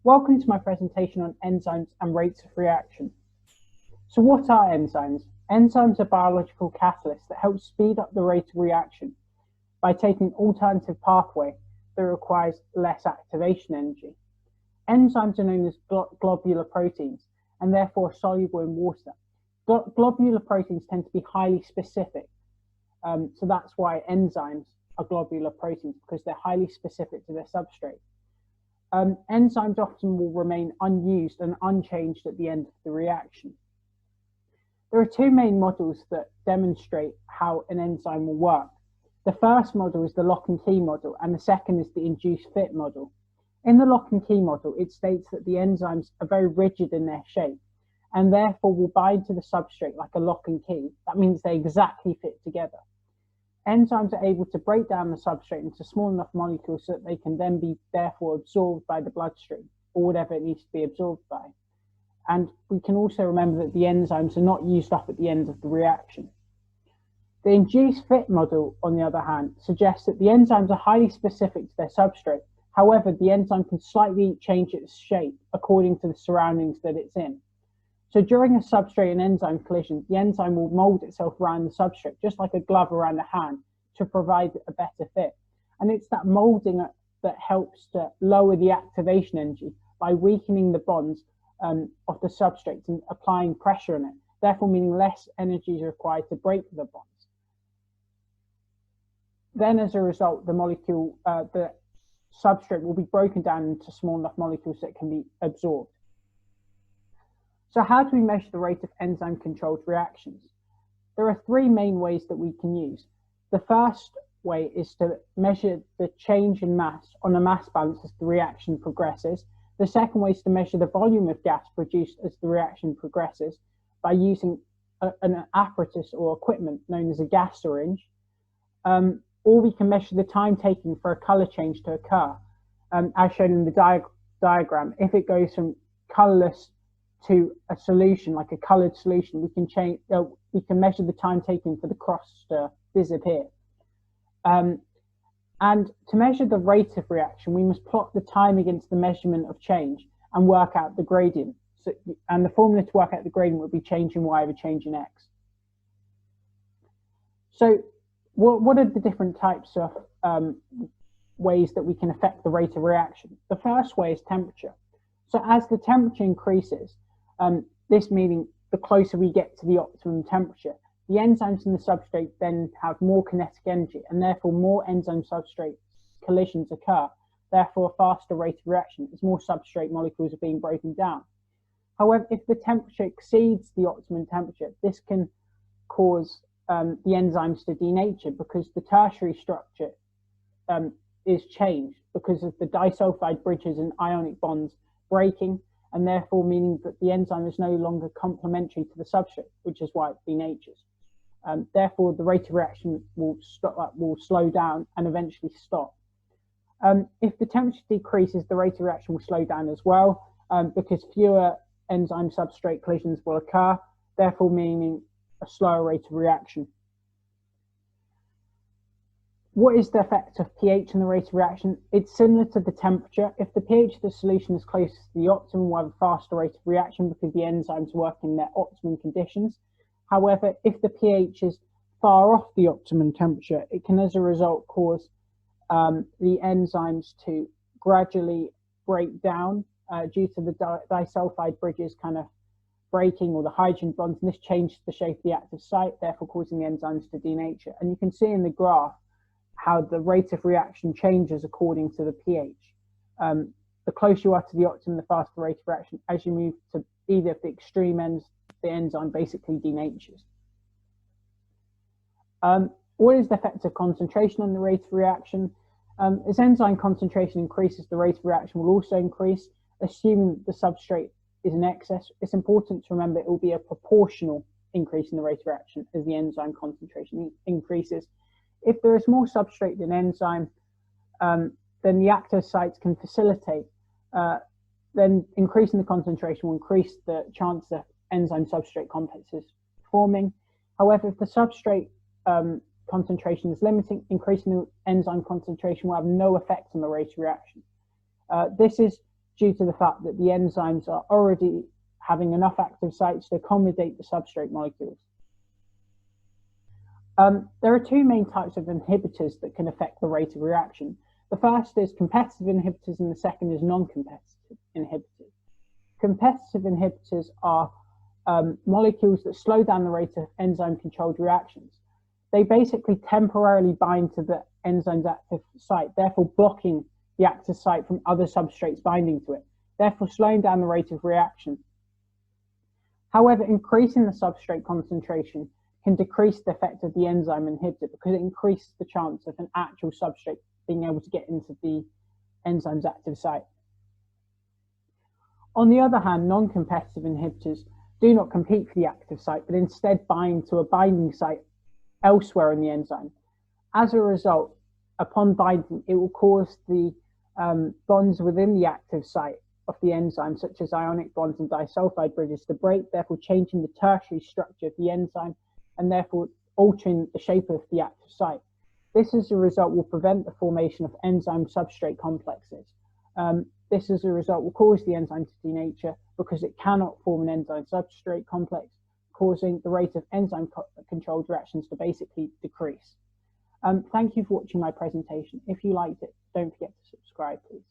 Welcome to my presentation on enzymes and rates of reaction. So what are enzymes? Enzymes are biological catalysts that help speed up the rate of reaction by taking an alternative pathway that requires less activation energy. Enzymes are known as globular proteins and therefore soluble in water. Globular proteins tend to be highly specific, so that's why enzymes are globular proteins, because they're highly specific to their substrate. Enzymes often will remain unused and unchanged at the end of the reaction. There are two main models that demonstrate how an enzyme will work. The first model is the lock and key model, and the second is the induced fit model. In the lock and key model, it states that the enzymes are very rigid in their shape and therefore will bind to the substrate like a lock and key. That means they exactly fit together. Enzymes are able to break down the substrate into small enough molecules so that they can then be therefore absorbed by the bloodstream or whatever it needs to be absorbed by. And we can also remember that the enzymes are not used up at the end of the reaction. The induced fit model, on the other hand, suggests that the enzymes are highly specific to their substrate. However, the enzyme can slightly change its shape according to the surroundings that it's in. So during a substrate and enzyme collision, the enzyme will mold itself around the substrate, just like a glove around a hand, to provide a better fit. And it's that molding that helps to lower the activation energy by weakening the bonds of the substrate and applying pressure on it, therefore meaning less energy is required to break the bonds. Then as a result, the molecule, the substrate will be broken down into small enough molecules that can be absorbed. So how do we measure the rate of enzyme-controlled reactions? There are three main ways that we can use. The first way is to measure the change in mass on a mass balance as the reaction progresses. The second way is to measure the volume of gas produced as the reaction progresses by using an apparatus or equipment known as a gas syringe. Or we can measure the time taken for a color change to occur, as shown in the diagram. If it goes from colorless to a solution, like a colored solution, we can measure the time taken for the cross to disappear. And to measure the rate of reaction, we must plot the time against the measurement of change and work out the gradient. And the formula to work out the gradient would be change in y over change in x. So what are the different types of ways that we can affect the rate of reaction? The first way is temperature. So as the temperature increases, this meaning the closer we get to the optimum temperature, the enzymes in the substrate then have more kinetic energy and therefore more enzyme substrate collisions occur, therefore a faster rate of reaction as more substrate molecules are being broken down. However, if the temperature exceeds the optimum temperature, this can cause the enzymes to denature because the tertiary structure is changed because of the disulfide bridges and ionic bonds breaking, and therefore meaning that the enzyme is no longer complementary to the substrate, which is why it denatures. Therefore, the rate of reaction will slow down and eventually stop. If the temperature decreases, the rate of reaction will slow down as well, because fewer enzyme substrate collisions will occur, therefore meaning a slower rate of reaction. What is the effect of pH on the rate of reaction? It's similar to the temperature. If the pH of the solution is closest to the optimum, we'll have a faster rate of reaction because the enzymes work in their optimum conditions. However, if the pH is far off the optimum temperature, it can as a result cause the enzymes to gradually break down due to the disulfide bridges kind of breaking, or the hydrogen bonds, and this changes the shape of the active site, therefore causing the enzymes to denature. And you can see in the graph how the rate of reaction changes according to the pH. The closer you are to the optimum, the faster rate of reaction. As you move to either of the extreme ends, the enzyme basically denatures. What is the effect of concentration on the rate of reaction? As enzyme concentration increases, the rate of reaction will also increase, assuming the substrate is in excess. It's important to remember it will be a proportional increase in the rate of reaction as the enzyme concentration increases. If there is more substrate than enzyme, then the active sites can facilitate. Then increasing the concentration will increase the chance of enzyme substrate complexes forming. However, if the substrate concentration is limiting, increasing the enzyme concentration will have no effect on the rate of reaction. This is due to the fact that the enzymes are already having enough active sites to accommodate the substrate molecules. There are two main types of inhibitors that can affect the rate of reaction. The first is competitive inhibitors and the second is non-competitive inhibitors. Competitive inhibitors are molecules that slow down the rate of enzyme-controlled reactions. They basically temporarily bind to the enzyme's active site, therefore blocking the active site from other substrates binding to it, therefore slowing down the rate of reaction. However, increasing the substrate concentration can decrease the effect of the enzyme inhibitor because it increases the chance of an actual substrate being able to get into the enzyme's active site. On the other hand, non-competitive inhibitors do not compete for the active site, but instead bind to a binding site elsewhere in the enzyme. As a result, upon binding, it will cause the bonds within the active site of the enzyme, such as ionic bonds and disulfide bridges, to break, therefore changing the tertiary structure of the enzyme and therefore altering the shape of the active site. This, as a result, will prevent the formation of enzyme substrate complexes. This, as a result, will cause the enzyme to denature because it cannot form an enzyme substrate complex, causing the rate of enzyme-controlled reactions to basically decrease. Thank you for watching my presentation. If you liked it, don't forget to subscribe, please.